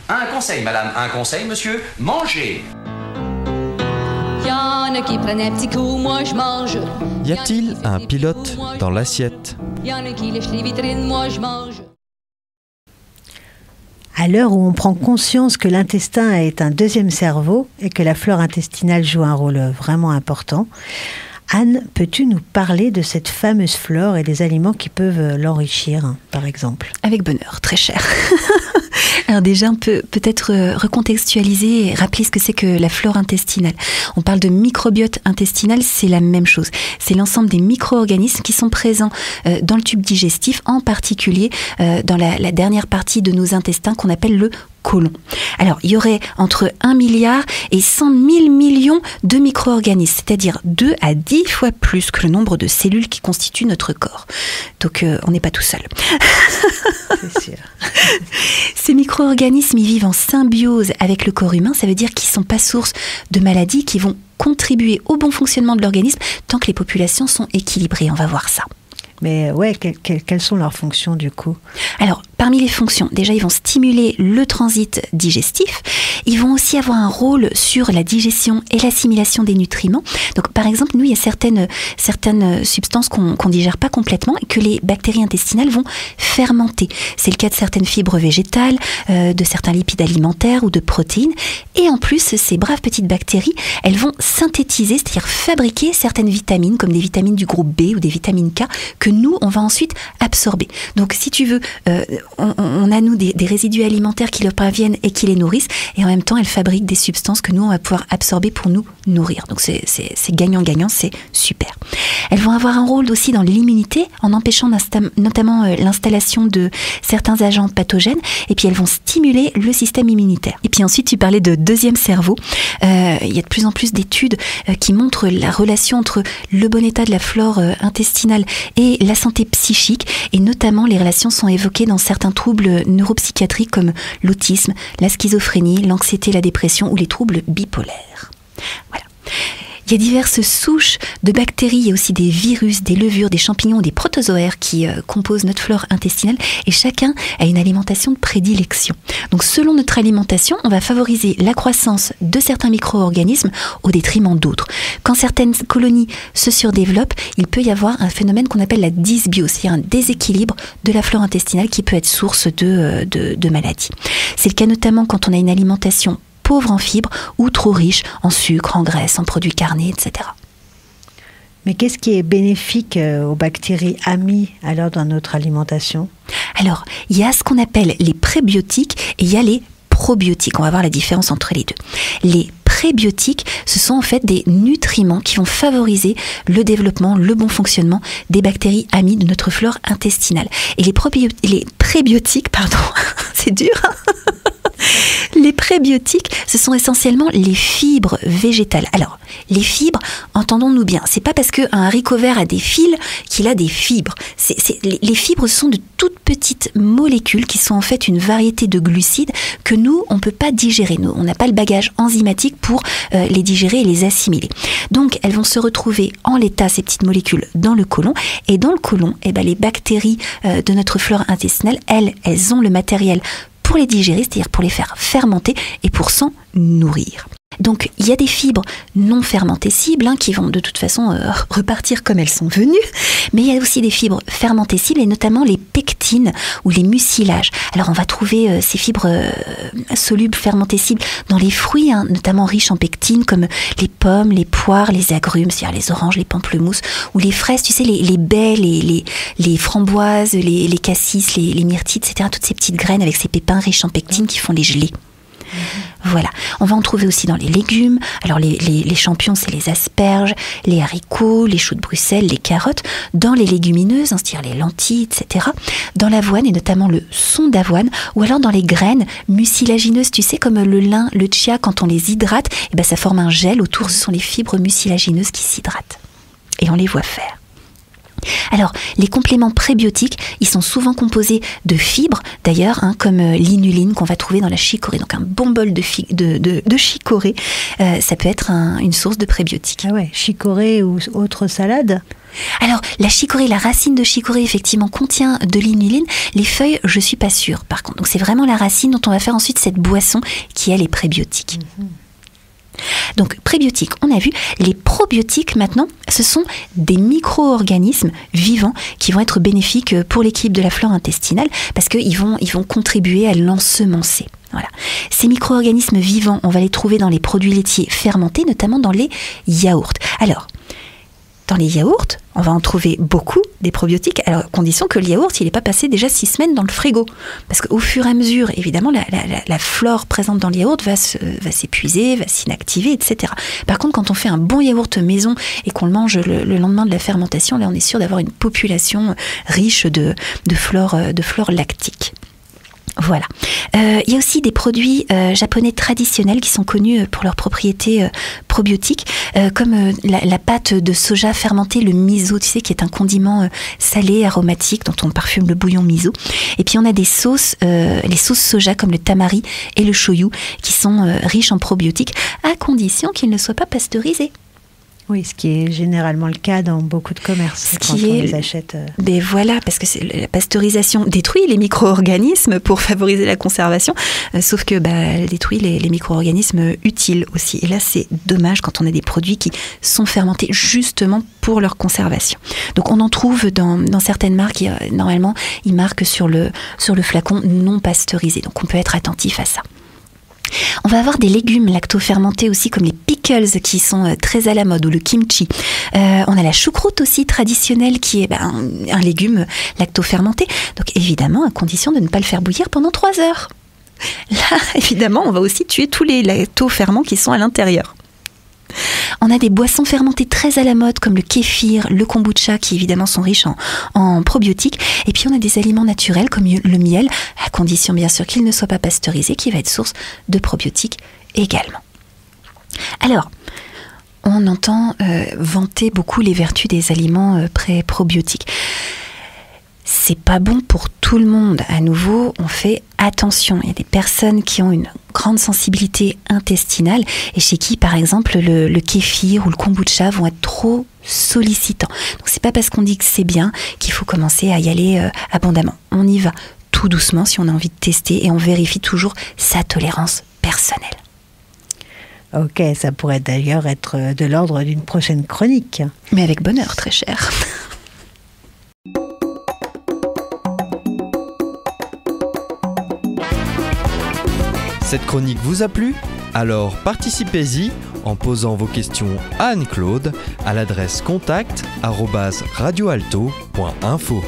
Un conseil, madame, un conseil, monsieur, mangez. Y'en a qui prennent un petit coup, moi je mange. Y a-t-il un pilote dans l'assiette ? Y'en a qui lèchent les vitrines, moi je mange. À l'heure où on prend conscience que l'intestin est un deuxième cerveau et que la flore intestinale joue un rôle vraiment important, Anne, peux-tu nous parler de cette fameuse flore et des aliments qui peuvent l'enrichir, par exemple ? Avec bonheur, très cher. Alors déjà, on peut peut-être recontextualiser et rappeler ce que c'est que la flore intestinale. On parle de microbiote intestinal, c'est la même chose. C'est l'ensemble des micro-organismes qui sont présents dans le tube digestif, en particulier dans la dernière partie de nos intestins qu'on appelle le côlon. Alors, il y aurait entre 1 milliard et 100 000 millions de micro-organismes, c'est-à-dire 2 à 10 fois plus que le nombre de cellules qui constituent notre corps. Donc, on n'est pas tout seul. C'est sûr. Ces micro-organismes, ils vivent en symbiose avec le corps humain. Ça veut dire qu'ils ne sont pas source de maladies, qui vont contribuer au bon fonctionnement de l'organisme tant que les populations sont équilibrées. On va voir ça. Mais ouais, quelles sont leurs fonctions du coup ? Alors, parmi les fonctions, déjà, ils vont stimuler le transit digestif. Ils vont aussi avoir un rôle sur la digestion et l'assimilation des nutriments. Donc, par exemple, nous, il y a certaines substances qu'on digère pas complètement et que les bactéries intestinales vont fermenter. C'est le cas de certaines fibres végétales, de certains lipides alimentaires ou de protéines. Et en plus, ces braves petites bactéries, elles vont synthétiser, c'est-à-dire fabriquer certaines vitamines, comme des vitamines du groupe B ou des vitamines K, que nous, on va ensuite absorber. Donc, si tu veux, on a, nous, des résidus alimentaires qui leur parviennent et qui les nourrissent, et en même temps, elles fabriquent des substances que nous, on va pouvoir absorber pour nous nourrir. Donc, c'est gagnant-gagnant, c'est super. Elles vont avoir un rôle aussi dans l'immunité, en empêchant notamment l'installation de certains agents pathogènes, et puis elles vont stimuler le système immunitaire. Et puis ensuite, tu parlais de deuxième cerveau. Il y a de plus en plus d'études qui montrent la relation entre le bon état de la flore intestinale et la santé psychique, et notamment les relations sont évoquées dans certains troubles neuropsychiatriques comme l'autisme, la schizophrénie, l'anxiété, la dépression ou les troubles bipolaires. Voilà. Il y a diverses souches de bactéries, il y a aussi des virus, des levures, des champignons, des protozoaires qui composent notre flore intestinale, et chacun a une alimentation de prédilection. Donc selon notre alimentation, on va favoriser la croissance de certains micro-organismes au détriment d'autres. Quand certaines colonies se surdéveloppent, il peut y avoir un phénomène qu'on appelle la dysbiose, c'est-à-dire un déséquilibre de la flore intestinale qui peut être source de maladies. C'est le cas notamment quand on a une alimentation pauvre en fibres ou trop riche en sucre, en graisse, en produits carnés, etc. Mais qu'est-ce qui est bénéfique aux bactéries amies alors dans notre alimentation ? Alors, il y a ce qu'on appelle les prébiotiques et il y a les probiotiques. On va voir la différence entre les deux. Les prébiotiques, ce sont en fait des nutriments qui vont favoriser le développement, le bon fonctionnement des bactéries amies de notre flore intestinale. Et les prébiotiques, c'est dur, les prébiotiques, ce sont essentiellement les fibres végétales. Alors, les fibres, entendons-nous bien, c'est pas parce qu'un haricot vert a des fils qu'il a des fibres. Les fibres sont de toutes petites molécules qui sont en fait une variété de glucides que nous, on peut pas digérer. Nous, on n'a pas le bagage enzymatique pour les digérer et les assimiler. Donc, elles vont se retrouver en l'état, ces petites molécules, dans le côlon. Et dans le côlon, les bactéries de notre flore intestinale, elles ont le matériel pour les digérer, c'est-à-dire pour les faire fermenter et pour s'en nourrir. Donc, il y a des fibres non fermentescibles qui vont de toute façon repartir comme elles sont venues, mais il y a aussi des fibres fermentescibles et notamment les pectines ou les mucilages. Alors, on va trouver ces fibres solubles fermentescibles dans les fruits, notamment riches en pectines, comme les pommes, les poires, les agrumes, c'est-à-dire les oranges, les pamplemousses, ou les fraises, tu sais, les baies, les framboises, les cassis, les myrtilles, etc. Toutes ces petites graines avec ces pépins riches en pectines qui font les gelées. Voilà. On va en trouver aussi dans les légumes. Alors les champignons, c'est les asperges, les haricots, les choux de Bruxelles, les carottes. Dans les légumineuses, c'est-à-dire les lentilles, etc. Dans l'avoine et notamment le son d'avoine. Ou alors dans les graines mucilagineuses, tu sais, comme le lin, le chia, quand on les hydrate, ça forme un gel autour. Ce sont les fibres mucilagineuses qui s'hydratent. Et on les voit faire. Alors, les compléments prébiotiques, ils sont souvent composés de fibres, d'ailleurs, comme l'inuline qu'on va trouver dans la chicorée. Donc, un bon bol de chicorée, ça peut être une source de prébiotiques. Ah ouais, chicorée ou autre salade ? Alors, la chicorée, la racine de chicorée, effectivement, contient de l'inuline. Les feuilles, je suis pas sûre, par contre. Donc, c'est vraiment la racine dont on va faire ensuite cette boisson qui, elle, est prébiotique. Donc, prébiotiques, on a vu. Les probiotiques, maintenant, ce sont des micro-organismes vivants qui vont être bénéfiques pour l'équilibre de la flore intestinale parce qu'ils vont contribuer à l'ensemencer. Voilà. Ces micro-organismes vivants, on va les trouver dans les produits laitiers fermentés, notamment dans les yaourts. Alors, dans les yaourts, on va en trouver beaucoup des probiotiques, alors à condition que le yaourt, il n'est pas passé déjà 6 semaines dans le frigo. Parce qu'au fur et à mesure, évidemment, la flore présente dans le yaourt va s'épuiser, va s'inactiver, etc. Par contre, quand on fait un bon yaourt maison et qu'on le mange le lendemain de la fermentation, là, on est sûr d'avoir une population riche de flore lactique. Voilà. Il y a aussi des produits japonais traditionnels qui sont connus pour leurs propriétés probiotiques, comme la pâte de soja fermentée, le miso, tu sais, qui est un condiment salé, aromatique, dont on parfume le bouillon miso. Et puis on a des sauces, les sauces soja comme le tamari et le shoyu, qui sont riches en probiotiques, à condition qu'ils ne soient pas pasteurisés. Oui, ce qui est généralement le cas dans beaucoup de commerces quand on les achète. Ben voilà, parce que la pasteurisation détruit les micro-organismes pour favoriser la conservation, sauf que elle détruit les micro-organismes utiles aussi. Et là, c'est dommage quand on a des produits qui sont fermentés justement pour leur conservation. Donc on en trouve dans certaines marques, normalement, ils marquent sur le flacon non pasteurisé. Donc on peut être attentif à ça. On va avoir des légumes lacto-fermentés aussi, comme les pickles qui sont très à la mode, ou le kimchi. On a la choucroute aussi traditionnelle qui est un légume lacto-fermenté. Donc évidemment, à condition de ne pas le faire bouillir pendant 3 heures. Là, évidemment, on va aussi tuer tous les lacto-ferments qui sont à l'intérieur. On a des boissons fermentées très à la mode comme le kéfir, le kombucha qui évidemment sont riches en probiotiques. Et puis on a des aliments naturels comme le miel, à condition bien sûr qu'il ne soit pas pasteurisé, qui va être source de probiotiques également. Alors, on entend vanter beaucoup les vertus des aliments probiotiques. C'est pas bon pour tout le monde. À nouveau, on fait attention. Il y a des personnes qui ont une grande sensibilité intestinale et chez qui, par exemple, le kéfir ou le kombucha vont être trop sollicitants. Donc, c'est pas parce qu'on dit que c'est bien qu'il faut commencer à y aller abondamment. On y va tout doucement si on a envie de tester et on vérifie toujours sa tolérance personnelle. Ok, ça pourrait d'ailleurs être de l'ordre d'une prochaine chronique. Mais avec bonheur, très cher. Cette chronique vous a plu ? Alors participez-y en posant vos questions à Anne-Claude à l'adresse contact@radioalto.info.